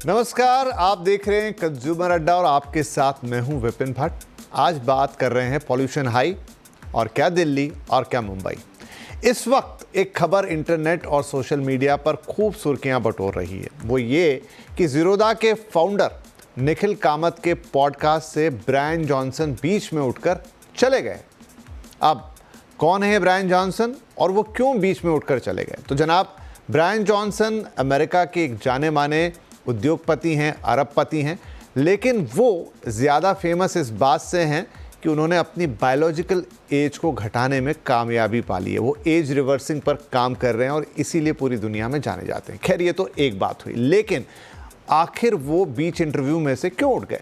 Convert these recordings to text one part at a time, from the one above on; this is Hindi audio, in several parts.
नमस्कार, आप देख रहे हैं कंज्यूमर अड्डा और आपके साथ मैं हूं विपिन भट्ट। आज बात कर रहे हैं पॉल्यूशन हाई और क्या दिल्ली और क्या मुंबई। इस वक्त एक खबर इंटरनेट और सोशल मीडिया पर खूब सुर्खियां बटोर रही है। वो ये कि ज़ीरोधा के फाउंडर निखिल कामत के पॉडकास्ट से ब्रायन जॉनसन बीच में उठकर चले गए। अब कौन है ब्रायन जॉनसन और वो क्यों बीच में उठकर चले गए? तो जनाब, ब्रायन जॉनसन अमेरिका के एक जाने माने उद्योगपति हैं, अरबपति हैं, लेकिन वो ज़्यादा फेमस इस बात से हैं कि उन्होंने अपनी बायोलॉजिकल एज को घटाने में कामयाबी पा ली है। वो एज रिवर्सिंग पर काम कर रहे हैं और इसीलिए पूरी दुनिया में जाने जाते हैं। खैर, ये तो एक बात हुई, लेकिन आखिर वो बीच इंटरव्यू में से क्यों उठ गए?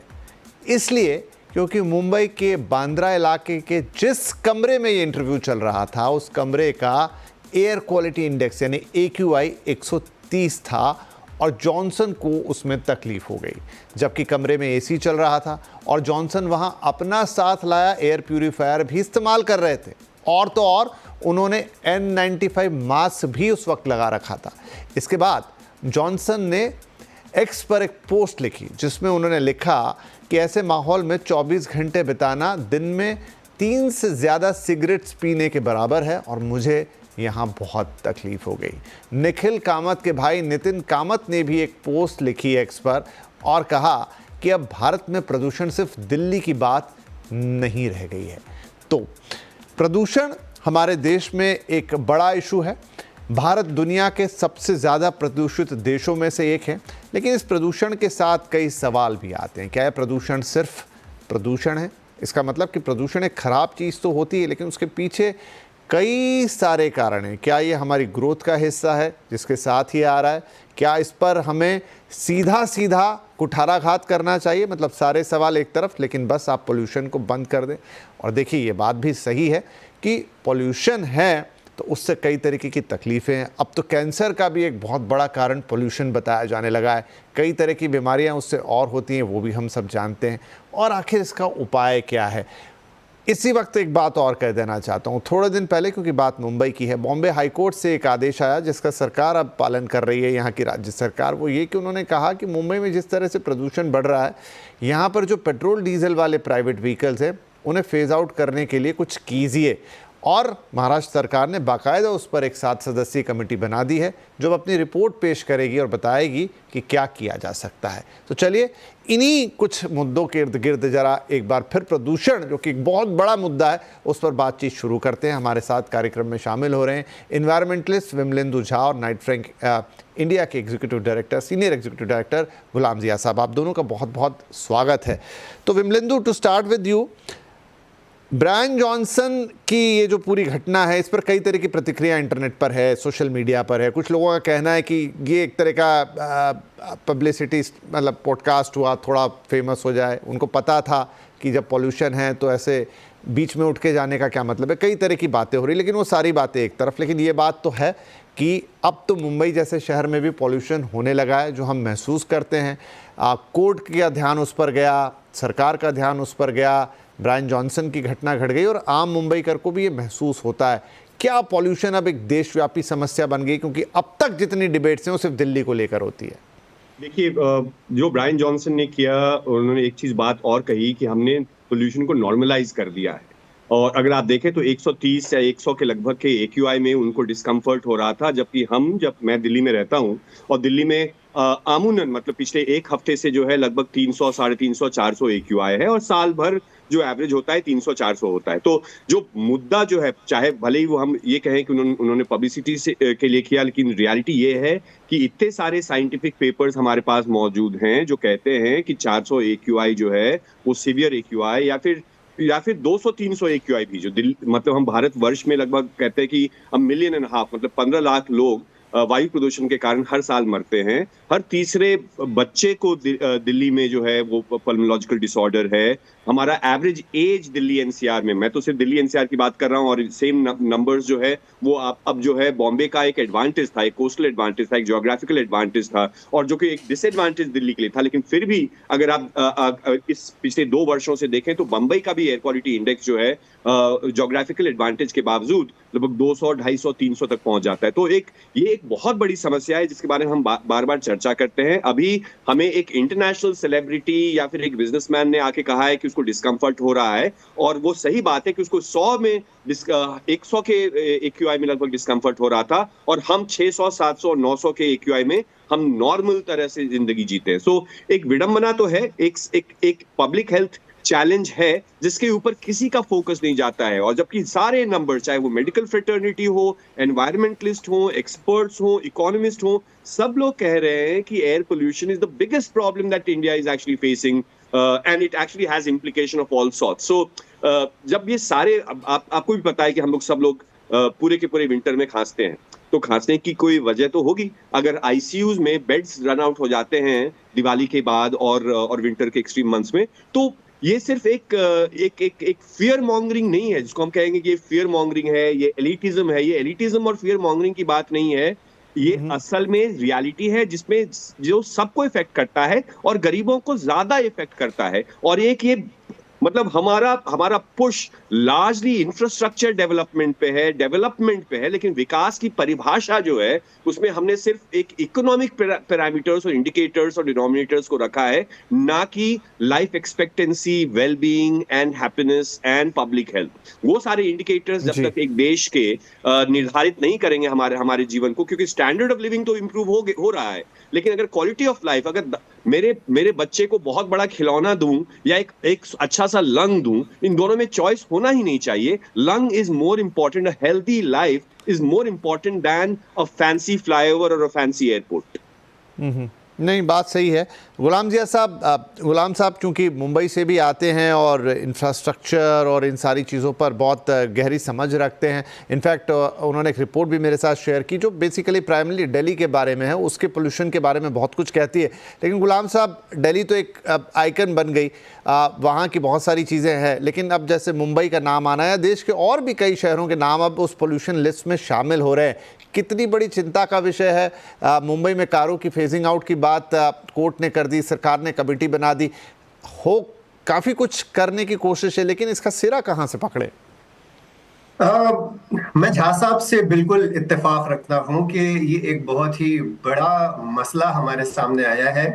इसलिए क्योंककि मुंबई के बांद्रा इलाके के जिस कमरे में ये इंटरव्यू चल रहा था, उस कमरे का एयर क्वालिटी इंडेक्स यानी AQI 130 था और जॉनसन को उसमें तकलीफ हो गई। जबकि कमरे में AC चल रहा था और जॉनसन वहां अपना साथ लाया एयर प्यूरीफायर भी इस्तेमाल कर रहे थे। और तो और उन्होंने N95 मास्क भी उस वक्त लगा रखा था। इसके बाद जॉनसन ने X पर एक पोस्ट लिखी जिसमें उन्होंने लिखा कि ऐसे माहौल में 24 घंटे बिताना दिन में 3 से ज़्यादा सिगरेट्स पीने के बराबर है और मुझे यहाँ बहुत तकलीफ हो गई। निखिल कामत के भाई नितिन कामत ने भी एक पोस्ट लिखी X पर और कहा कि अब भारत में प्रदूषण सिर्फ दिल्ली की बात नहीं रह गई है। तो प्रदूषण हमारे देश में एक बड़ा इशू है। भारत दुनिया के सबसे ज़्यादा प्रदूषित देशों में से एक है, लेकिन इस प्रदूषण के साथ कई सवाल भी आते हैं। क्या यह प्रदूषण सिर्फ प्रदूषण है? इसका मतलब कि प्रदूषण एक ख़राब चीज़ तो होती है, लेकिन उसके पीछे कई सारे कारण हैं। क्या ये हमारी ग्रोथ का हिस्सा है जिसके साथ ही आ रहा है? क्या इस पर हमें सीधा सीधा कुठाराघात करना चाहिए? मतलब सारे सवाल एक तरफ, लेकिन बस आप पोल्यूशन को बंद कर दें। और देखिए, ये बात भी सही है कि पोल्यूशन है तो उससे कई तरीके की तकलीफ़ें हैं। अब तो कैंसर का भी एक बहुत बड़ा कारण पोल्यूशन बताया जाने लगा है। कई तरह की बीमारियां उससे और होती हैं, वो भी हम सब जानते हैं। और आखिर इसका उपाय क्या है? इसी वक्त एक बात और कह देना चाहता हूँ। थोड़े दिन पहले, क्योंकि बात मुंबई की है, बॉम्बे हाईकोर्ट से एक आदेश आया जिसका सरकार अब पालन कर रही है, यहाँ की राज्य सरकार। वो ये कि उन्होंने कहा कि मुंबई में जिस तरह से प्रदूषण बढ़ रहा है, यहाँ पर जो पेट्रोल डीजल वाले प्राइवेट व्हीकल्स हैं उन्हें फेज़ आउट करने के लिए कुछ कीजिए। और महाराष्ट्र सरकार ने बाकायदा उस पर एक 7 सदस्यीय कमेटी बना दी है जो अपनी रिपोर्ट पेश करेगी और बताएगी कि क्या किया जा सकता है। तो चलिए, इन्हीं कुछ मुद्दों के इर्द गिर्द जरा एक बार फिर प्रदूषण, जो कि एक बहुत बड़ा मुद्दा है, उस पर बातचीत शुरू करते हैं। हमारे साथ कार्यक्रम में शामिल हो रहे हैं एनवायरमेंटलिस्ट विमलेंदु झा और नाइट फ्रैंक इंडिया के executive director, senior executive director Ghulam Zia sahab. आप दोनों का बहुत बहुत स्वागत है। तो Vimalendu, to start with you, Bryan Johnson की ये जो पूरी घटना है, इस पर कई तरह की प्रतिक्रिया इंटरनेट पर है, सोशल मीडिया पर है। कुछ लोगों का कहना है कि ये एक तरह का पब्लिसिटी, मतलब पॉडकास्ट हुआ, थोड़ा फेमस हो जाए। उनको पता था कि जब पॉल्यूशन है तो ऐसे बीच में उठ के जाने का क्या मतलब है। कई तरह की बातें हो रही, लेकिन वो सारी बातें एक तरफ। लेकिन ये बात तो है कि अब तो मुंबई जैसे शहर में भी पॉल्यूशन होने लगा है, जो हम महसूस करते हैं। कोर्ट का ध्यान उस पर गया, सरकार का ध्यान उस पर गया, ब्रायन जॉनसन की घटना घट गई और आम मुंबईकर को भी ये महसूस होता है। क्या पॉल्यूशन अब एक देशव्यापी समस्या बन गई? क्योंकि अब तक जितनी डिबेट्स हैं वो सिर्फ दिल्ली को लेकर होती है। देखिए, जो ब्रायन जॉनसन ने किया, उन्होंने एक चीज बात और कही कि हमने पोल्यूशन को नॉर्मलाइज कर दिया है। और अगर आप देखें तो 130 या 100 के लगभग के AQI में उनको डिस्कम्फर्ट हो रहा था, जबकि जब मैं दिल्ली में रहता हूँ और दिल्ली में आमूनन मतलब पिछले एक हफ्ते से जो है लगभग 300, 350, 400 AQI है और साल भर जो एवरेज होता है 300-400 होता है। तो जो मुद्दा जो है, चाहे भले ही वो हम ये कहें कि उन्होंने पब्लिसिटी के लिए किया, लेकिन रियलिटी ये है कि इतने सारे साइंटिफिक पेपर्स हमारे पास मौजूद हैं जो कहते हैं कि 400 AQI जो है वो सीवियर AQI या फिर 200-300 AQI भी, जो मतलब हम भारतवर्ष में लगभग कहते हैं कि 1.5 मिलियन मतलब 15 लाख लोग वायु प्रदूषण के कारण हर साल मरते हैं। हर तीसरे बच्चे को दिल्ली में जो है वो पल्मोलॉजिकल डिसऑर्डर है। हमारा एवरेज एज दिल्ली एनसीआर में, मैं तो सिर्फ दिल्ली एनसीआर की बात कर रहा हूँ, और सेम नंबर्स जो है वो अब जो है बॉम्बे का एक एडवांटेज था, एक कोस्टल एडवांटेज था, एक ज्योग्राफिकल एडवांटेज था, और जो कि एक डिसएडवांटेज दिल्ली के लिए था। लेकिन फिर भी अगर आप इस पिछले 2 वर्षों से देखें तो बम्बई का भी एयर क्वालिटी इंडेक्स जो है ज्योग्राफिकल एडवांटेज के बावजूद लगभग 200, 250, 300 तक पहुंच जाता है। तो ये एक बहुत बड़ी समस्या है जिसके बारे में हम बार बार चर्चा करते हैं। अभी हमें एक इंटरनेशनल सेलिब्रिटी या फिर एक बिजनेसमैन ने आके कहा है कि उसको डिस्कम्फर्ट हो रहा है, और वो सही बात है कि उसको 100 में 100 के एक्यूआई में लगभग डिस्कम्फर्ट हो रहा था, और हम 600, 700 और 900 के एक्यूआई में हम नॉर्मल तरह से जिंदगी जीते हैं। सो एक विडंबना तो है, एक पब्लिक हेल्थ चैलेंज है जिसके ऊपर किसी का फोकस नहीं जाता है, और जबकि सारे नंबर, चाहे वो मेडिकल फ्रेटर्निटी हो, एनवायरमेंटलिस्ट हो, एक्सपर्ट्स हो, इकोनॉमिस्ट हो, सब लोग कह रहे हैं कि air pollution is the biggest problem that India is actually facing, and it actually has implication of all sorts. So जब ये सारे, आपको भी पता है कि हम लोग सब लोग पूरे के पूरे विंटर में खांसते हैं, तो खांसने की कोई वजह तो होगी। अगर आईसीयूज में बेड्स रन आउट हो जाते हैं दिवाली के बाद और विंटर के एक्सट्रीम मंथ्स में, तो ये सिर्फ एक फियर मॉन्गरिंग नहीं है जिसको हम कहेंगे कि ये फियर मॉन्गरिंग है, ये एलिटिज्म है। ये एलिटिज्म और फियर मॉन्गरिंग की बात नहीं है, ये असल में रियलिटी है जिसमें जो सबको इफेक्ट करता है और गरीबों को ज्यादा इफेक्ट करता है। और एक ये मतलब हमारा पुश लार्जली इंफ्रास्ट्रक्चर डेवलपमेंट पे है, लेकिन विकास की परिभाषा जो है उसमें हमने सिर्फ एक इकोनॉमिक पैरामीटर्स और इंडिकेटर्स और डिनोमिनेटर्स को रखा है, ना कि life expectancy, wellbeing and happiness and public health. वो सारे इंडिकेटर्स जब तक एक देश के निर्धारित नहीं करेंगे हमारे जीवन को, क्योंकि स्टैंडर्ड ऑफ लिविंग तो इम्प्रूव हो रहा है, लेकिन अगर क्वालिटी ऑफ लाइफ, अगर मेरे बच्चे को बहुत बड़ा खिलौना दूं या एक अच्छा सा लंग दूं, इन दोनों में चॉइस होना ही नहीं चाहिए। Lung is more important, a healthy life is more important than a fancy flyover और अ फैंसी एयरपोर्ट। नहीं, बात सही है। गुलाम साहब चूंकि मुंबई से भी आते हैं और इंफ्रास्ट्रक्चर और इन सारी चीज़ों पर बहुत गहरी समझ रखते हैं। इनफैक्ट उन्होंने एक रिपोर्ट भी मेरे साथ शेयर की जो बेसिकली प्राइमरली दिल्ली के बारे में है, उसके पोल्यूशन के बारे में बहुत कुछ कहती है। लेकिन गुलाम साहब, दिल्ली तो एक आइकन बन गई, वहाँ की बहुत सारी चीज़ें हैं, लेकिन अब जैसे मुंबई का नाम आना है, देश के और भी कई शहरों के नाम अब उस पोल्यूशन लिस्ट में शामिल हो रहे हैं। कितनी बड़ी चिंता का विषय है। मुंबई में कारों की फेजिंग आउट की बात कोर्ट ने कर दी, सरकार ने कमेटी बना दी, हो काफ़ी कुछ करने की कोशिश है, लेकिन इसका सिरा कहाँ से पकड़े? मैं झा साहब से बिल्कुल इत्तेफाक रखता हूं कि ये एक बहुत ही बड़ा मसला हमारे सामने आया है,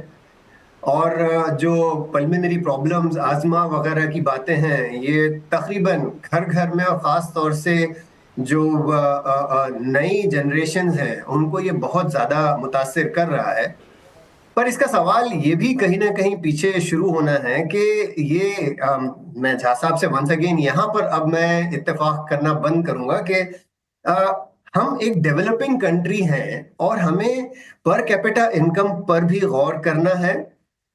और जो पल्मोनरी प्रॉब्लम्स, आजमा वगैरह की बातें हैं, ये तकरीबन घर घर में, और ख़ास तौर से जो नई जनरेशन है उनको ये बहुत ज़्यादा मुतासिर कर रहा है। पर इसका सवाल ये भी कहीं ना कहीं पीछे शुरू होना है कि ये मैं झा साहब से वंस अगेन यहाँ पर अब मैं इत्तेफाक करना बंद करूंगा कि हम एक डेवलपिंग कंट्री हैं और हमें पर कैपिटा इनकम पर भी गौर करना है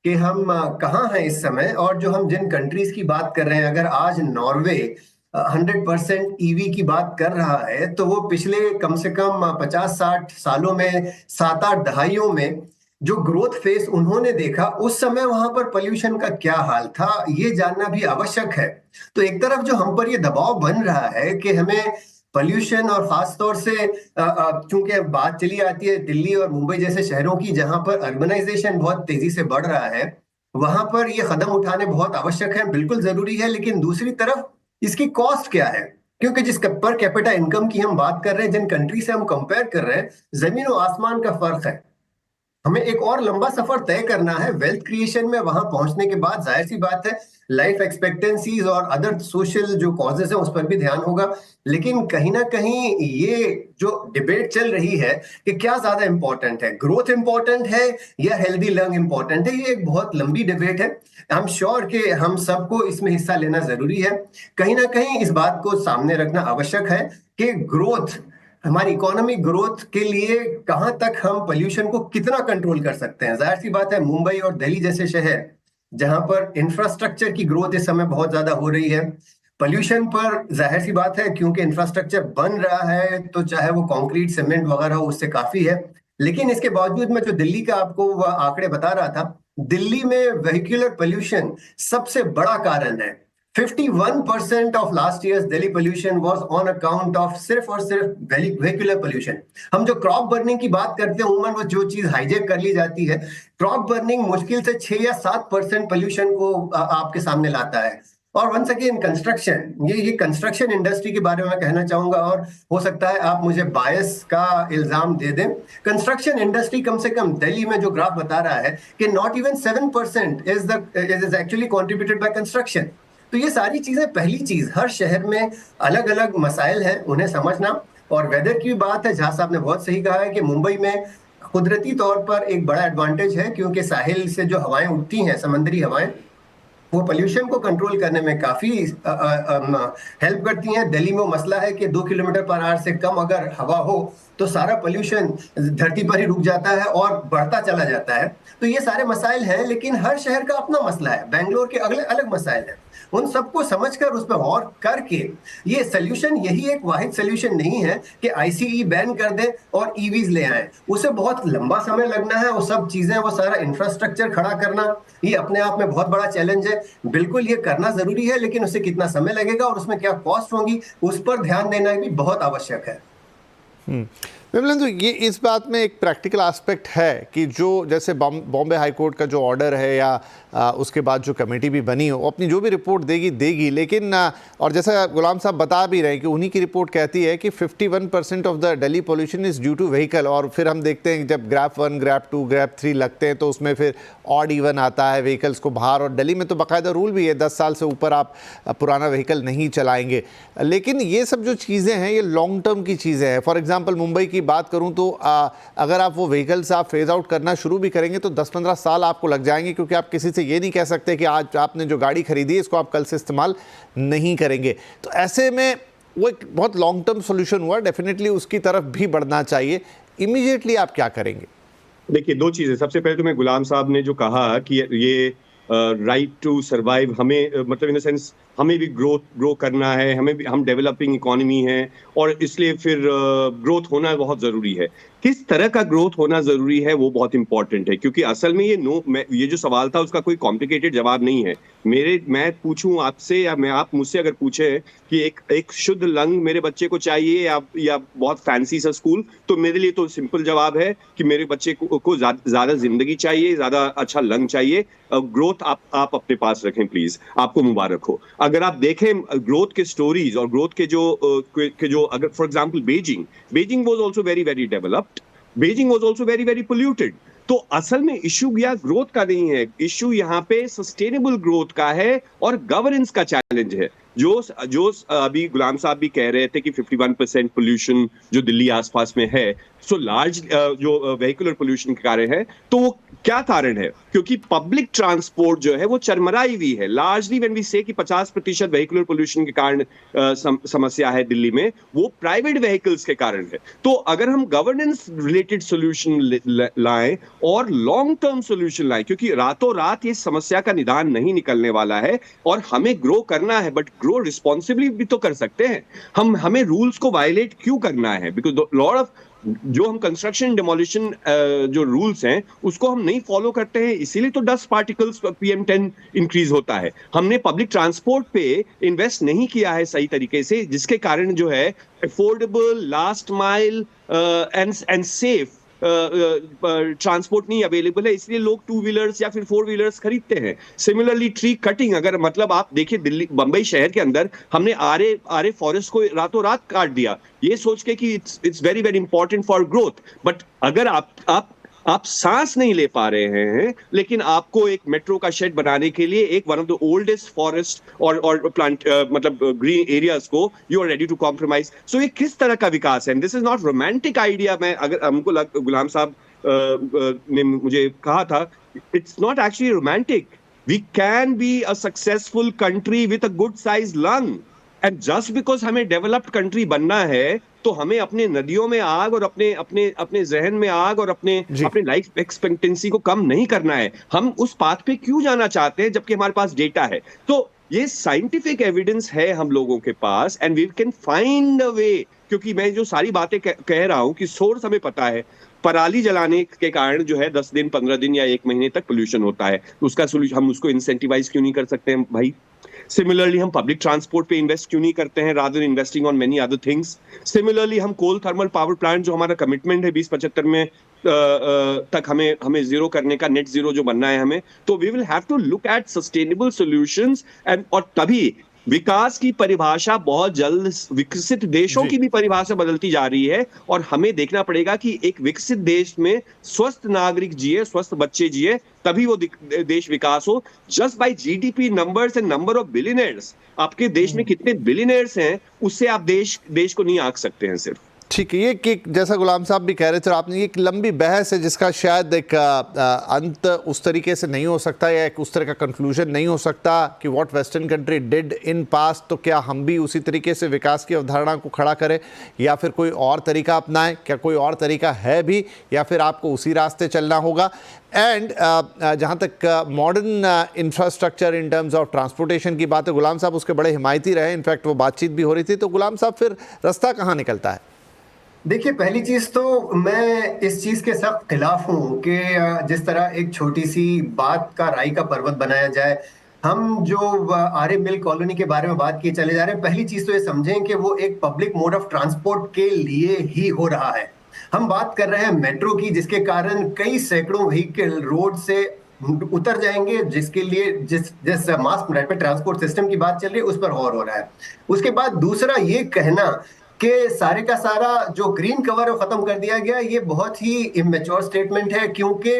कि हम कहाँ हैं इस समय। और जो हम जिन कंट्रीज की बात कर रहे हैं, अगर आज नॉर्वे 100% ईवी की बात कर रहा है, तो वो पिछले कम से कम 50-60 सालों में, 7-8 दहाइयों में जो ग्रोथ फेस उन्होंने देखा, उस समय वहां पर पोल्यूशन का क्या हाल था, ये जानना भी आवश्यक है। तो एक तरफ जो हम पर ये दबाव बन रहा है कि हमें पोल्यूशन, और खास तौर से चूंकि बात चली आती है दिल्ली और मुंबई जैसे शहरों की, जहां पर अर्बनाइजेशन बहुत तेजी से बढ़ रहा है, वहां पर ये कदम उठाने बहुत आवश्यक है, बिल्कुल जरूरी है। लेकिन दूसरी तरफ इसकी कॉस्ट क्या है? क्योंकि जिस पर कैपिटा इनकम की हम बात कर रहे हैं, जिन कंट्री से हम कंपेयर कर रहे हैं, जमीन और आसमान का फर्क है। हमें एक और लंबा सफर तय करना है वेल्थ क्रिएशन में। वहां पहुंचने के बाद जाहिर सी बात है लाइफ एक्सपेक्टेंसीज और अदर सोशल जो कॉजेज है उस पर भी ध्यान होगा। लेकिन कहीं ना कहीं ये जो डिबेट चल रही है कि क्या ज्यादा इंपॉर्टेंट है, ग्रोथ इंपॉर्टेंट है या हेल्दी लंग इंपॉर्टेंट है, ये एक बहुत लंबी डिबेट है। आई एम श्योर कि हम सबको इसमें हिस्सा लेना जरूरी है। कहीं ना कहीं इस बात को सामने रखना आवश्यक है कि ग्रोथ, हमारी इकोनॉमिक ग्रोथ के लिए कहां तक हम पोल्यूशन को कितना कंट्रोल कर सकते हैं। जाहिर सी बात है मुंबई और दिल्ली जैसे शहर जहां पर इंफ्रास्ट्रक्चर की ग्रोथ इस समय बहुत ज्यादा हो रही है, पोल्यूशन पर जाहिर सी बात है क्योंकि इंफ्रास्ट्रक्चर बन रहा है, तो चाहे वो कंक्रीट, सीमेंट वगैरह हो, उससे काफी है। लेकिन इसके बावजूद मैं जो दिल्ली का आपको आंकड़े बता रहा था, दिल्ली में वेहिकुलर पोल्यूशन सबसे बड़ा कारण है। 51% of last year's Delhi pollution was on account of सिर्फ और सिर्फ vehicular pollution। हम जो क्रॉप बर्निंग की बात करते हैं, उमूमन वो जो चीज हाईजेक कर ली जाती है, क्रॉप बर्निंग मुश्किल से 6 या 7% पोल्यूशन को आपके सामने लाता है। और वंस अगेन कंस्ट्रक्शन, ये कंस्ट्रक्शन इंडस्ट्री के बारे में मैं कहना चाहूंगा, और हो सकता है आप मुझे बायस का इल्जाम दे दें। कंस्ट्रक्शन इंडस्ट्री कम से कम दिल्ली में जो ग्राफ बता रहा है कि not even 7% is actually contributed by construction. तो ये सारी चीजें, पहली चीज हर शहर में अलग अलग मसाइल हैं, उन्हें समझना। और वेदर की बात है, झा साहब ने बहुत सही कहा है कि मुंबई में कुदरती तौर पर एक बड़ा एडवांटेज है, क्योंकि साहिल से जो हवाएं उठती हैं, समुद्री हवाएं, वो पोल्यूशन को कंट्रोल करने में काफी हेल्प करती हैं। दिल्ली में वो मसला है कि 2 किलोमीटर/आवर से कम अगर हवा हो तो सारा पोल्यूशन धरती पर ही रुक जाता है और बढ़ता चला जाता है। तो ये सारे मसाइल हैं, लेकिन हर शहर का अपना मसला है, बेंगलोर के अगले अलग मसाइल हैं। उन सबको समझकर उस पर गौर करके, ये सोल्यूशन, यही एक वाहिद सोल्यूशन नहीं है कि आईसीई बैन कर दे और ईवीज ले आए। उसे बहुत लंबा समय लगना है, वो सब चीजें, वो सारा इंफ्रास्ट्रक्चर खड़ा करना, ये अपने आप में बहुत बड़ा चैलेंज है। बिल्कुल ये करना जरूरी है, लेकिन उसे कितना समय लगेगा और उसमें क्या कॉस्ट होगी, उस पर ध्यान देना भी बहुत आवश्यक है। विमलेंदु, ये इस बात में एक प्रैक्टिकल एस्पेक्ट है कि जो जैसे बॉम्बे हाई कोर्ट का जो ऑर्डर है या उसके बाद जो कमेटी भी बनी हो, अपनी जो भी रिपोर्ट देगी, लेकिन और जैसा गुलाम साहब बता भी रहे हैं कि उन्हीं की रिपोर्ट कहती है कि 51% of the Delhi pollution is due to vehicle. और फिर हम देखते हैं जब ग्रैप 1, ग्रैप 2, ग्रैप 3 लगते हैं तो उसमें फिर ऑड इवन आता है व्हीकल्स को बाहर। और दिल्ली में तो बाकायदा रूल भी है 10 साल से ऊपर आप पुराना व्हीकल नहीं चलाएंगे। लेकिन ये सब जो चीज़ें हैं ये लॉन्ग टर्म की चीज़ें हैं। फॉर एग्जाम्पल मुंबई की बात करूं तो अगर आप वो व्हीकल्स आप फेज आउट करना शुरू भी करेंगे तो 10-15 साल आपको लग जाएंगे, क्योंकि आप किसी से ये नहीं कह सकते कि आज आपने जो गाड़ी खरीदी है इसको आप कल से इस्तेमाल नहीं करेंगे। तो ऐसे में वो एक बहुत लॉन्ग टर्म सोल्यूशन हुआ, डेफिनेटली उसकी तरफ भी बढ़ना चाहिए। इमीडिएटली आप क्या करेंगे? देखिए, दो चीजें। सबसे पहले तो मैं गुलाम साहब ने जो कहा कि ये राइट टू सर्वाइव, हमें मतलब इन द सेंस हमें भी ग्रो करना है, हमें भी, हम डेवलपिंग इकोनॉमी है और इसलिए फिर ग्रोथ होना बहुत जरूरी है। किस तरह का ग्रोथ होना जरूरी है वो बहुत इंपॉर्टेंट है, क्योंकि असल में ये जो सवाल था उसका कोई कॉम्प्लिकेटेड जवाब नहीं है। मैं पूछूं आपसे या आप मुझसे अगर पूछे कि एक शुद्ध लंग मेरे बच्चे को चाहिए या बहुत फैंसी सा स्कूल, तो मेरे लिए तो सिंपल जवाब है कि मेरे बच्चे को ज्यादा जिंदगी चाहिए, ज्यादा अच्छा लंग चाहिए। ग्रोथ आप अपने पास रखें प्लीज, आपको मुबारक हो। अगर आप देखें ग्रोथ के स्टोरीज और ग्रोथ के जो अगर for example Beijing was also very very developed, Beijing was also very very polluted. तो असल में इश्यू या ग्रोथ का नहीं है, इश्यू यहाँ पे सस्टेनेबल ग्रोथ का है और गवर्नेंस का चैलेंज है। जो अभी गुलाम साहब भी कह रहे थे कि 51% पोल्यूशन जो दिल्ली आसपास में है, सो लार्ज जो व्हीकुलर पोल्यूशन के कारण है, तो वो क्या कारण है? क्योंकि पब्लिक ट्रांसपोर्ट जो है वो चरमराई हुई है। लार्जली व्हेन वी से कि 50% व्हीकुलर पोल्यूशन के कारण समस्या है दिल्ली में, वो प्राइवेट व्हीकल्स के कारण है। तो अगर हम गवर्नेंस रिलेटेड सोल्यूशन लाएं और लॉन्ग टर्म सोल्यूशन लाएं, क्योंकि रातों रात ये समस्या का निदान नहीं निकलने वाला है और हमें ग्रो करना है, बट ग्रो रिस्पॉन्सिबली भी तो कर सकते हैं। हमें रूल्स को वायलेट क्यों करना है? बिकॉज लॉट ऑफ जो हम कंस्ट्रक्शन डिमोलिशन जो रूल्स हैं उसको हम नहीं फॉलो करते हैं, इसीलिए तो डस्ट पार्टिकल्स PM10 इंक्रीज होता है। हमने पब्लिक ट्रांसपोर्ट पे इन्वेस्ट नहीं किया है सही तरीके से, जिसके कारण जो है affordable, last mile and safe transport नहीं अवेलेबल है, इसलिए लोग 2 व्हीलर्स या फिर 4 व्हीलर्स खरीदते हैं। सिमिलरली ट्री कटिंग, अगर मतलब आप देखिए दिल्ली बंबई शहर के अंदर हमने आरे फॉरेस्ट को रातों रात काट दिया, ये सोच के कि it's very very important for growth. But अगर आप सांस नहीं ले पा रहे हैं, लेकिन आपको एक मेट्रो का शेड बनाने के लिए एक one of the oldest forest और प्लांट मतलब ग्रीन एरियाज को you are ready to compromise. So ये किस तरह का विकास है? This is not romantic idea. मैं अगर हमको गुलाम साहब ने मुझे कहा था, it's not actually romantic. We can be a successful country with a good size lung, and just because हमें डेवलप्ड कंट्री बनना है तो हमें अपने नदियों में आग और अपने जहन में आग और अपने लाइफ एक्सपेक्टेंसी को कम नहीं करना है। हम उस पाथ पे क्यों जाना चाहते हैं जबकि हमारे पास डेटा है? तो ये साइंटिफिक एविडेंस है हम लोगों के पास, and we can find a way. क्योंकि मैं जो सारी बातें कह रहा हूं कि सोर्स हमें पता है, पराली जलाने के कारण जो है 10 दिन 15 दिन या 1 महीने तक पोल्यूशन होता है, उसका सोल्यूशन हम उसको इंसेंटिवाइज क्यों नहीं कर सकते हैं भाई? सिमिलरली हम पब्लिक ट्रांसपोर्ट पे इन्वेस्ट क्यों नहीं करते हैं rather than investing on many other things? Similarly हम कोल थर्मल पावर प्लांट जो हमारा कमिटमेंट है 2075 में तक हमें जीरो करने का, नेट जीरो जो बनना है हमें, तो we will have to look at sustainable solutions and, और तभी विकास की परिभाषा बहुत जल्द, विकसित देशों की भी परिभाषा बदलती जा रही है, और हमें देखना पड़ेगा कि एक विकसित देश में स्वस्थ नागरिक जिए, स्वस्थ बच्चे जिए, तभी वो देश विकास हो। Just by GDP numbers and number of billionaires, आपके देश में कितने बिलियनर्स हैं, उससे आप देश को नहीं आंक सकते हैं सिर्फ। ठीक है, ये कि जैसा गुलाम साहब भी कह रहे थे और आपने, एक लंबी बहस है जिसका शायद एक अंत उस तरीके से नहीं हो सकता, या एक उस तरह का कंक्लूजन नहीं हो सकता कि what western country did in past, तो क्या हम भी उसी तरीके से विकास की अवधारणा को खड़ा करें, या फिर कोई और तरीका अपनाएं? क्या कोई और तरीका है भी, या फिर आपको उसी रास्ते चलना होगा? एंड जहाँ तक modern infrastructure in terms of transportation की बात है, गुलाम साहब उसके बड़े हिमायती रहे, इनफैक्ट वो बातचीत भी हो रही थी। तो गुलाम साहब, फिर रास्ता कहाँ निकलता है? देखिए, पहली चीज तो मैं इस चीज के सख्त खिलाफ हूं कि जिस तरह एक छोटी सी बात का राई का पर्वत बनाया जाए। हम जो आर्य मिल कॉलोनी के बारे में बात किए चले जा रहे हैं, पहली चीज तो ये समझें कि वो एक पब्लिक मोड ऑफ ट्रांसपोर्ट के लिए ही हो रहा है। हम बात कर रहे हैं मेट्रो की, जिसके कारण कई सैकड़ों व्हीकल रोड से उतर जाएंगे, जिसके लिए जिस मास रैपिड ट्रांसपोर्ट सिस्टम की बात चल रही है उस पर गौर हो रहा है। उसके बाद दूसरा ये कहना कि सारे का सारा जो ग्रीन कवर है खत्म कर दिया गया, ये बहुत ही इमेच्योर स्टेटमेंट है, क्योंकि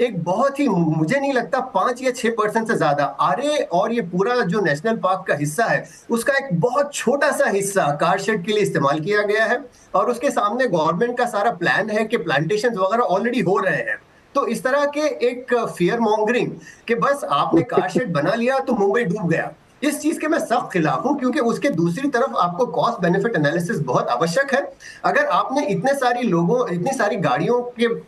एक बहुत ही, मुझे नहीं लगता 5 या 6% से ज्यादा आरे और ये पूरा जो नेशनल पार्क का हिस्सा है उसका एक बहुत छोटा सा हिस्सा कार शेड के लिए इस्तेमाल किया गया है, और उसके सामने गवर्नमेंट का सारा प्लान है कि प्लांटेशन वगैरह ऑलरेडी हो रहे हैं। तो इस तरह के एक फियर मॉन्गरिंग कि बस आपने कार शेड बना लिया तो मुंबई डूब गया, इस चीज के मैं सख्त खिलाफ हूं, क्योंकि उसके दूसरी तरफ आपको कॉस्ट बेनिफिट एनालिसिस बहुत आवश्यक है। अगर आपने इतने सारी लोगों, इतनी सारी गाड़ियों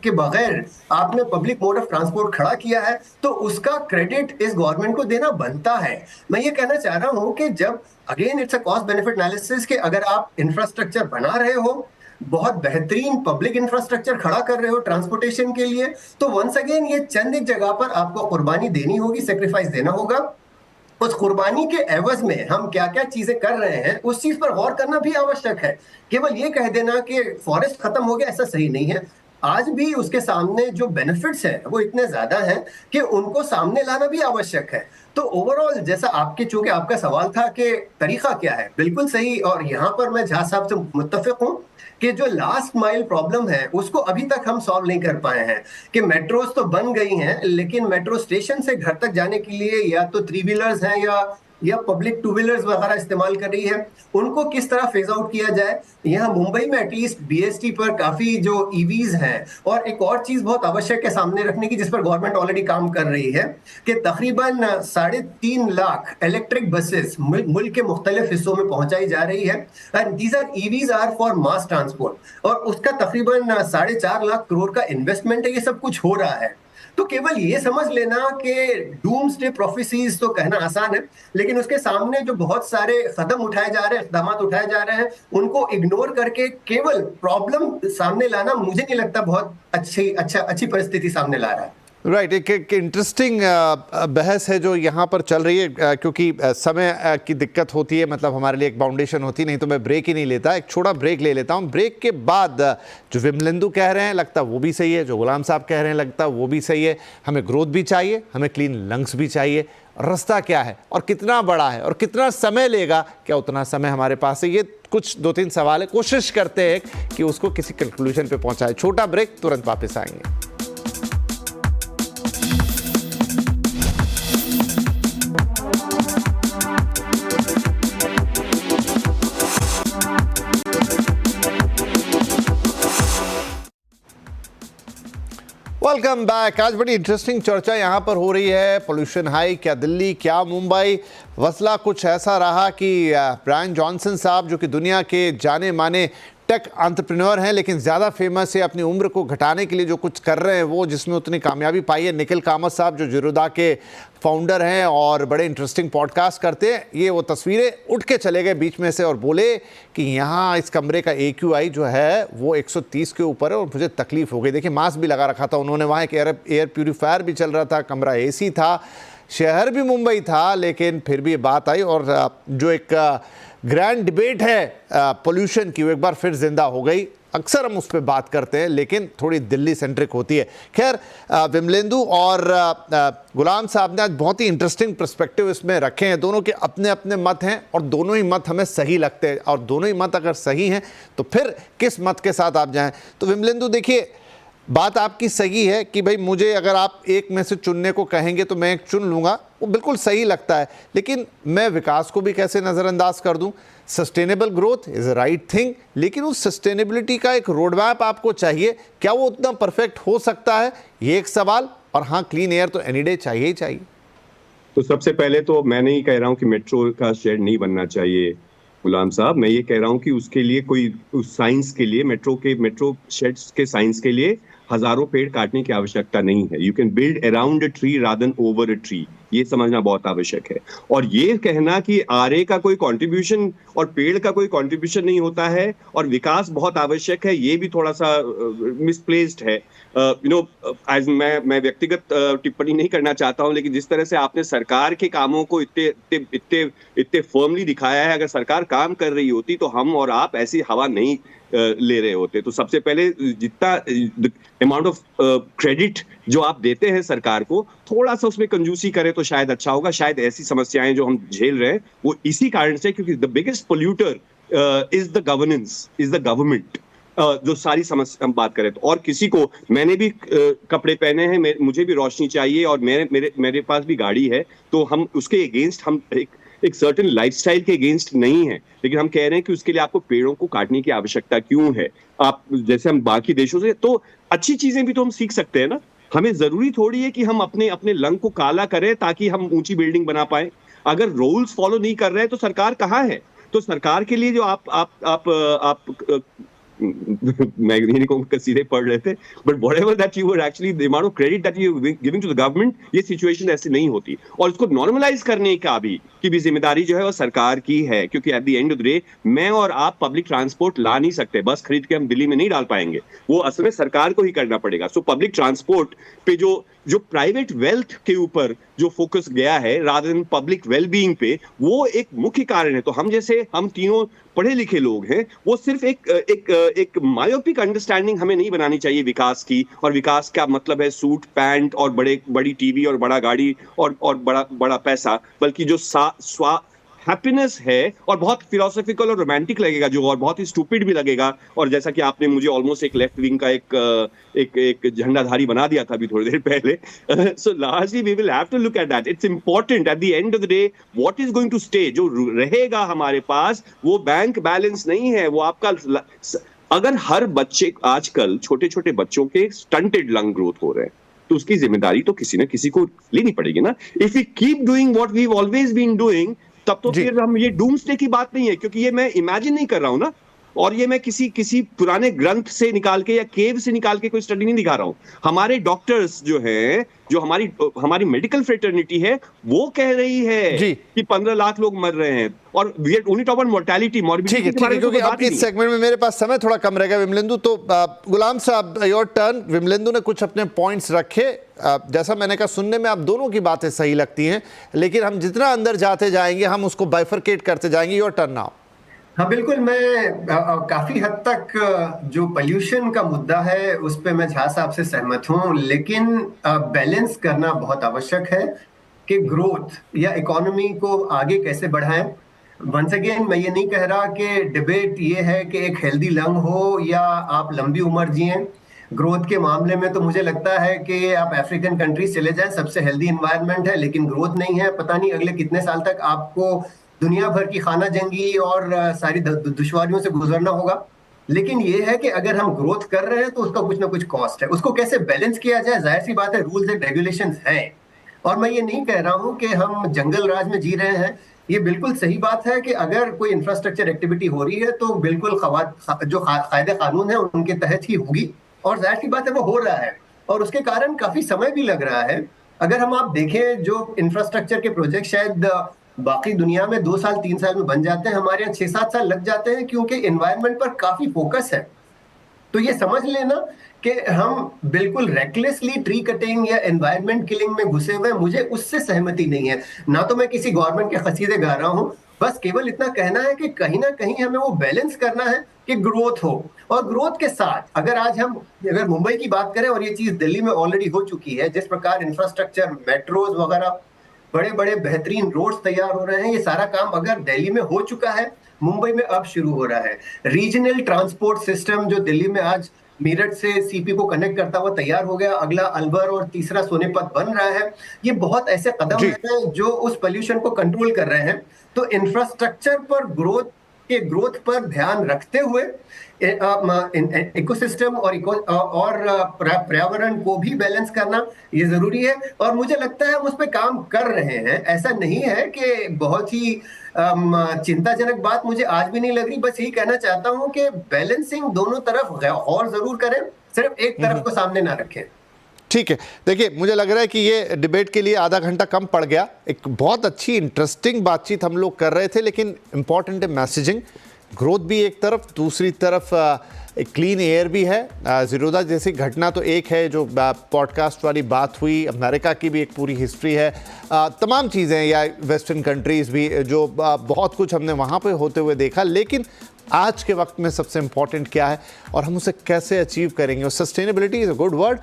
के बगैर आपने पब्लिक मोड ऑफ ट्रांसपोर्ट खड़ा किया है, तो उसका क्रेडिट इस गवर्नमेंट को देना बनता है। मैं ये कहना चाह रहा हूं कि जब again it's a cost benefit analysis, कि अगर आप इंफ्रास्ट्रक्चर बना रहे हो, बहुत बेहतरीन पब्लिक इंफ्रास्ट्रक्चर खड़ा कर रहे हो ट्रांसपोर्टेशन के लिए, तो वंस अगेन ये चंद एक जगह पर आपको कुर्बानी देनी होगी, सेक्रीफाइस देना होगा। उस कुर्बानी के एवज में हम क्या क्या चीजें कर रहे हैं उस चीज पर गौर करना भी आवश्यक है। केवल ये कह देना कि फॉरेस्ट खत्म हो गया, ऐसा सही नहीं है। आज भी उसके सामने जो बेनिफिट्स हैं वो इतने ज्यादा हैं कि उनको सामने लाना भी आवश्यक है। तो ओवरऑल, जैसा चूंकि आपका सवाल था कि तरीका क्या है, बिल्कुल सही, और यहाँ पर मैं झा साहब से मुत्तफिक हूँ कि जो लास्ट माइल प्रॉब्लम है उसको अभी तक हम सॉल्व नहीं कर पाए हैं। कि मेट्रोज तो बन गई हैं, लेकिन मेट्रो स्टेशन से घर तक जाने के लिए या तो 3 व्हीलर्स हैं या पब्लिक 2 व्हीलर्स वगैरह इस्तेमाल कर रही है, उनको किस तरह फेज आउट किया जाए। यहाँ मुंबई में एटलीस्ट बीएसटी पर काफी जो ईवीज हैं, और एक और चीज बहुत आवश्यक है सामने रखने की, जिस पर गवर्नमेंट ऑलरेडी काम कर रही है, कि तकरीबन 3.5 लाख इलेक्ट्रिक बसेस मुल्क के मुख्तलिफ हिस्सों में पहुंचाई जा रही है, and these are EVs are for mass transport, और उसका तकरीबन 4.5 लाख करोड़ का इन्वेस्टमेंट है। ये सब कुछ हो रहा है। तो केवल ये समझ लेना कि डूम्सडे प्रोफेसीज तो कहना आसान है, लेकिन उसके सामने जो बहुत सारे कदम उठाए जा रहे हैं, इक़दाम उठाए जा रहे हैं, उनको इग्नोर करके केवल प्रॉब्लम सामने लाना मुझे नहीं लगता बहुत अच्छी परिस्थिति सामने ला रहा है। राइट, एक इंटरेस्टिंग बहस है जो यहाँ पर चल रही है, क्योंकि समय की दिक्कत होती है, मतलब हमारे लिए एक बाउंडेशन होती, नहीं तो मैं ब्रेक ही नहीं लेता। एक छोटा ब्रेक ले लेता हूँ। ब्रेक के बाद जो विमलेंदु कह रहे हैं लगता वो भी सही है, जो गुलाम साहब कह रहे हैं लगता वो भी सही है। हमें ग्रोथ भी चाहिए, हमें क्लीन लंग्स भी चाहिए। रास्ता क्या है और कितना बड़ा है और कितना समय लेगा, क्या उतना समय हमारे पास है? ये कुछ 2-3 सवाल है, कोशिश करते हैं कि उसको किसी कंक्लूजन पे पहुंचाए। छोटा ब्रेक, तुरंत वापस आएंगे। Welcome back. आज बड़ी इंटरेस्टिंग चर्चा यहाँ पर हो रही है। पोल्यूशन हाई, क्या दिल्ली, क्या मुंबई? मसला कुछ ऐसा रहा कि ब्रायन जॉनसन साहब, जो कि दुनिया के जाने माने टेक एंटरप्रेन्योर हैं, लेकिन ज़्यादा फेमस है अपनी उम्र को घटाने के लिए जो कुछ कर रहे हैं वो, जिसमें उतनी कामयाबी पाई है। निखिल कामत साहब जो ज़ीरोधा के फाउंडर हैं और बड़े इंटरेस्टिंग पॉडकास्ट करते हैं, ये वो तस्वीरें उठ के चले गए बीच में से और बोले कि यहाँ इस कमरे का AQI जो है वो 130 के ऊपर है और मुझे तकलीफ़ हो गई। देखिए, मास्क भी लगा रखा था उन्होंने, वहाँ एक एयर प्यूरीफायर भी चल रहा था, कमरा AC था, शहर भी मुंबई था, लेकिन फिर भी बात आई। और जो एक ग्रैंड डिबेट है पोल्यूशन की, वो एक बार फिर जिंदा हो गई। अक्सर हम उस पर बात करते हैं लेकिन थोड़ी दिल्ली सेंट्रिक होती है। खैर, विमलेंदु और गुलाम साहब ने आज बहुत ही इंटरेस्टिंग पर्सपेक्टिव इसमें रखे हैं। दोनों के अपने अपने मत हैं और दोनों ही मत हमें सही लगते हैं, और दोनों ही मत अगर सही हैं तो फिर किस मत के साथ आप जाएं। तो विमलेंदु, देखिए, बात आपकी सही है कि भाई मुझे अगर आप एक में से चुनने को कहेंगे तो मैं एक चुन लूँगा, वो बिल्कुल सही लगता है। लेकिन मैं विकास को भी कैसे नज़रअंदाज कर दूं? Sustainable growth is a right thing, लेकिन उस सस्टेनेबिलिटी का एक रोड मैप आपको चाहिए। क्या वो उतना परफेक्ट हो सकता है, ये एक सवाल। और हाँ, क्लीन एयर तो एनी डे चाहिए ही चाहिए। तो सबसे पहले तो मैं नहीं कह रहा हूँ कि मेट्रो का शेड नहीं बनना चाहिए गुलाम साहब, मैं ये कह रहा हूँ कि उसके लिए कोई उस साइंस के लिए मेट्रो शेड्स के साइंस के लिए हजारों पेड़ काटने की आवश्यकता नहीं है। You can build around a tree rather than over a tree, ये समझना बहुत आवश्यक है। और ये कहना कि आरए का कोई कंट्रीब्यूशन और पेड़ का कोई कंट्रीब्यूशन नहीं होता है और विकास बहुत आवश्यक है, ये भी थोड़ा सा मिसप्लेस्ड है। आज मैं व्यक्तिगत टिप्पणी नहीं करना चाहता हूं, लेकिन जिस तरह से आपने सरकार के कामों को इतने फर्मली दिखाया है, अगर सरकार काम कर रही होती तो हम और आप ऐसी हवा नहीं ले रहे होते। तो सबसे पहले जितना अमाउंट ऑफ क्रेडिट जो आप देते हैं सरकार को, थोड़ा सा उसमें कंजूसी करें तो शायद अच्छा होगा। शायद ऐसी समस्याएं जो हम झेल रहे हैं वो इसी कारण से, क्योंकि the biggest polluter is the governance, is the government. जो सारी समस्या हम बात करें तो, और किसी को, मैंने भी कपड़े पहने हैं, मुझे भी रोशनी चाहिए और मेरे पास भी गाड़ी है, तो हम उसके अगेंस्ट, हम एक सर्टेन लाइफस्टाइल के अगेंस्ट नहीं है, लेकिन हम कह रहे हैं कि उसके लिए आपको पेड़ों को काटने की आवश्यकता क्यों है। आप जैसे हम बाकी देशों से, तो अच्छी चीजें भी तो हम सीख सकते हैं ना। हमें जरूरी थोड़ी है कि हम अपने लंग को काला करें ताकि हम ऊंची बिल्डिंग बना पाए। अगर रूल्स फॉलो नहीं कर रहे हैं तो सरकार कहाँ है? तो सरकार के लिए जो आप मैं ये नहीं कहूंगा सीधे पढ़ रहे थे, but whatever that you were actually the amount of credit that you giving to the government, ये सिचुएशन ऐसे नहीं होती। और इसको नॉर्मलाइज करने का भी की भी जिम्मेदारी जो है वो सरकार की है, क्योंकि eight the end of the day मैं और आप पब्लिक ट्रांसपोर्ट ला नहीं सकते, बस खरीद के हम दिल्ली में नहीं डाल पाएंगे, वो असल में सरकार को ही करना पड़ेगा। सो पब्लिक ट्रांसपोर्ट पे जो प्राइवेट वेल्थ के ऊपर जो फोकस गया है रादर देन पब्लिक वेलबीइंग पे, वो एक मुख्य कारण है। तो हम तीनों पढ़े लिखे लोग हैं, वो सिर्फ एक मायोपिक अंडरस्टैंडिंग हमें नहीं बनानी चाहिए विकास की। और विकास का मतलब है सूट पैंट और बड़ी टीवी और बड़ा गाड़ी और बड़ा पैसा, बल्कि जो हैप्पीनेस है, और बहुत फिलोसॉफिकल और रोमांटिक लगेगा जो, और बहुत ही स्टूपिड भी लगेगा। और जैसा कि आपने मुझे ऑलमोस्ट एक लेफ्ट विंग का एक झंडाधारी बना दिया था अभी थोड़ी देर पहले। So largely we will have to look at that. It's important at the end of the day what is going to stay, जो रहेगा हमारे पास वो बैंक बैलेंस नहीं है, वो आपका। अगर हर बच्चे, आजकल छोटे छोटे बच्चों के स्टंटेड लंग ग्रोथ हो रहे हैं, तो उसकी जिम्मेदारी तो किसी न किसी को लेनी पड़ेगी ना। If we keep doing what we have always been doing, तब तो फिर हम, ये डूम्सडे की बात नहीं है, क्योंकि ये मैं इमेजिन नहीं कर रहा हूं ना, और ये मैं किसी पुराने ग्रंथ से निकाल के या केव से निकाल के कोई स्टडी नहीं दिखा रहा हूं। हमारे डॉक्टर्स जो हैं, जो हमारी मेडिकल फ्रेटर्निटी है, वो कह रही है कि 15 लाख लोग मर रहे हैं, और we are only talk about mortality, morbidity. ठीक है, क्योंकि अब इस सेगमेंट में मेरे पास समय थोड़ा कम रहेगा विमलेंदु, तो गुलाम साहब योर टर्न। विमलेंदु ने कुछ अपने पॉइंट्स रखे, जैसा मैंने कहा, सुनने में आप दोनों की बातें सही लगती हैं, लेकिन हम जितना अंदर जाते जाएंगे हम उसको बाइफरकेट करते जाएंगे। Your turn now. हाँ बिल्कुल, मैं काफी हद तक जो पोल्यूशन का मुद्दा है उस पे मैं झा साहब से सहमत हूँ, लेकिन बैलेंस करना बहुत आवश्यक है कि ग्रोथ या इकोनॉमी को आगे कैसे बढ़ाएं। वंस अगेन, मैं ये नहीं कह रहा कि डिबेट ये है कि एक हेल्दी लंग हो या आप लंबी उम्र जिए। ग्रोथ के मामले में तो मुझे लगता है कि आप अफ्रीकन कंट्रीज चले जाएं, सबसे हेल्दी एनवायरनमेंट है, लेकिन ग्रोथ नहीं है। पता नहीं अगले कितने साल तक आपको दुनिया भर की खाना जंगी और सारी दुश्वारियों से गुजरना होगा। लेकिन ये है कि अगर हम ग्रोथ कर रहे हैं तो उसका कुछ ना कुछ कॉस्ट है, उसको कैसे बैलेंस किया जाए। जाहिर सी बात है, रूल्स एंड रेगुलेशंस हैं, और मैं ये नहीं कह रहा हूं कि हम जंगल राज में जी रहे हैं। ये बिल्कुल सही बात है कि अगर कोई इंफ्रास्ट्रक्चर एक्टिविटी हो रही है तो बिल्कुल जो कायदे कानून है उनके तहत ही होगी, और जाहिर सी बात है वो हो रहा है, और उसके कारण काफी समय भी लग रहा है। अगर हम आप देखें, जो इंफ्रास्ट्रक्चर के प्रोजेक्ट शायद बाकी दुनिया में 2 साल 3 साल में बन जाते हैं, हमारे यहाँ 6-7 साल लग जाते हैं, क्योंकि एनवायरनमेंट पर काफी फोकस है। तो ये समझ लेना कि हम बिल्कुल रेकलेसली ट्री कटिंग या एनवायरनमेंट किलिंग में घुसे हुए, मुझे उससे सहमति नहीं है। ना तो मैं किसी गवर्नमेंट के कसीदे गा रहा हूँ, बस केवल इतना कहना है कि कहीं ना कहीं हमें वो बैलेंस करना है कि ग्रोथ हो, और ग्रोथ के साथ अगर मुंबई की बात करें, और ये चीज दिल्ली में ऑलरेडी हो चुकी है, जिस प्रकार इंफ्रास्ट्रक्चर, मेट्रोज वगैरह, बड़े बड़े बेहतरीन रोड्स तैयार हो रहे हैं, ये सारा काम अगर दिल्ली में हो चुका है, मुंबई में अब शुरू हो रहा है। रीजनल ट्रांसपोर्ट सिस्टम जो दिल्ली में आज मेरठ से सीपी को कनेक्ट करता हुआ तैयार हो गया, अगला अलवर और तीसरा सोनीपत बन रहा है। ये बहुत ऐसे कदम हैं जो उस पोल्यूशन को कंट्रोल कर रहे हैं। तो इंफ्रास्ट्रक्चर पर ग्रोथ पर ध्यान रखते हुए इकोसिस्टम और पर्यावरण को भी बैलेंस करना ये जरूरी है, और मुझे लगता है हम उस पर काम कर रहे हैं। ऐसा नहीं है कि बहुत ही चिंताजनक बात मुझे आज भी नहीं लग रही। बस यही कहना चाहता हूं कि बैलेंसिंग दोनों तरफ और जरूर करें, सिर्फ एक तरफ को सामने ना रखें। ठीक है, देखिए मुझे लग रहा है कि ये डिबेट के लिए आधा घंटा कम पड़ गया। एक बहुत अच्छी इंटरेस्टिंग बातचीत हम लोग कर रहे थे, लेकिन इंपॉर्टेंट है मैसेजिंग। ग्रोथ भी एक तरफ, दूसरी तरफ एक क्लीन एयर भी है। ज़ीरोदा जैसी घटना तो एक है, जो पॉडकास्ट वाली बात हुई, अमेरिका की भी एक पूरी हिस्ट्री है, तमाम चीज़ें, या वेस्टर्न कंट्रीज़ भी, जो बहुत कुछ हमने वहाँ पे होते हुए देखा। लेकिन आज के वक्त में सबसे इम्पॉर्टेंट क्या है और हम उसे कैसे अचीव करेंगे, और sustainability is a good word,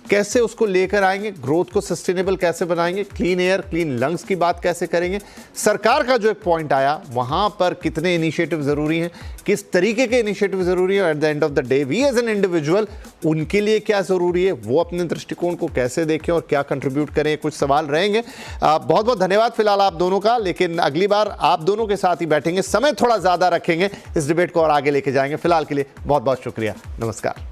कैसे उसको लेकर आएंगे, ग्रोथ को सस्टेनेबल कैसे बनाएंगे, क्लीन एयर, क्लीन लंग्स की बात कैसे करेंगे। सरकार का जो एक पॉइंट आया, वहाँ पर कितने इनिशिएटिव ज़रूरी हैं, किस तरीके के इनिशिएटिव ज़रूरी हैं, at the end of the day we as an individual उनके लिए क्या ज़रूरी है, वो अपने दृष्टिकोण को कैसे देखें और क्या कंट्रीब्यूट करें, कुछ सवाल रहेंगे। बहुत बहुत धन्यवाद फिलहाल आप दोनों का, लेकिन अगली बार आप दोनों के साथ ही बैठेंगे, समय थोड़ा ज़्यादा रखेंगे, इस डिबेट को और आगे लेके जाएंगे। फिलहाल के लिए बहुत बहुत शुक्रिया, नमस्कार।